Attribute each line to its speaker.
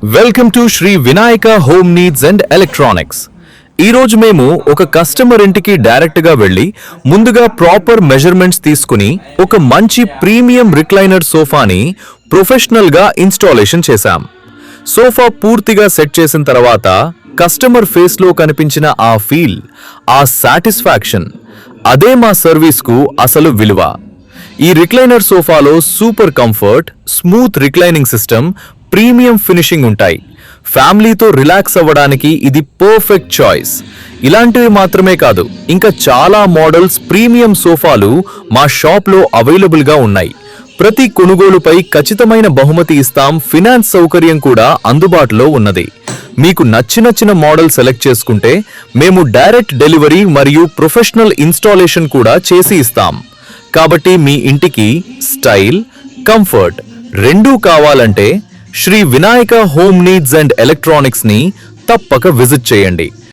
Speaker 1: Welcome to Shri Vinayaka home needs and electronics. ఈరోజు మేము ఒక కస్టమర్ ఇంటికి డైరెక్ట్గా వెళ్ళి ముందుగా ప్రాపర్ మెజర్మెంట్స్ తీసుకుని ఒక మంచి ప్రీమియం రిక్లైనర్ సోఫాని ప్రొఫెషనల్గా ఇన్స్టాలేషన్ చేశాం. సోఫా పూర్తిగా సెట్ చేసిన తర్వాత కస్టమర్ ఫేస్లో కనిపించిన ఆ ఫీల్, ఆ సాటిస్ఫాక్షన్, అదే మా సర్వీస్కు అసలు విలువ. ఈ రిక్లైనర్ సోఫాలో super comfort, smooth reclining system, premium finishing ఉంటాయి. ఫ్యామిలీతో రిలాక్స్ అవ్వడానికి ఇది పర్ఫెక్ట్ చాయిస్. ఇలాంటివి మాత్రమే కాదు, ఇంకా చాలా మోడల్స్ ప్రీమియం సోఫాలు మా షాప్లో అవైలబుల్గా ఉన్నాయి. ప్రతి కొనుగోలుపై ఖచ్చితమైన బహుమతి ఇస్తాం. ఫినాన్స్ సౌకర్యం కూడా అందుబాటులో ఉన్నది. మీకు నచ్చిన మోడల్ సెలెక్ట్ చేసుకుంటే మేము డైరెక్ట్ డెలివరీ మరియు ప్రొఫెషనల్ ఇన్స్టాలేషన్ కూడా చేసి ఇస్తాం. కాబట్టి మీ ఇంటికి స్టైల్, కంఫర్ట్ రెండూ కావాలంటే Shri Vinayaka home needs and electronics ని తప్పక విజిట్ చేయండి.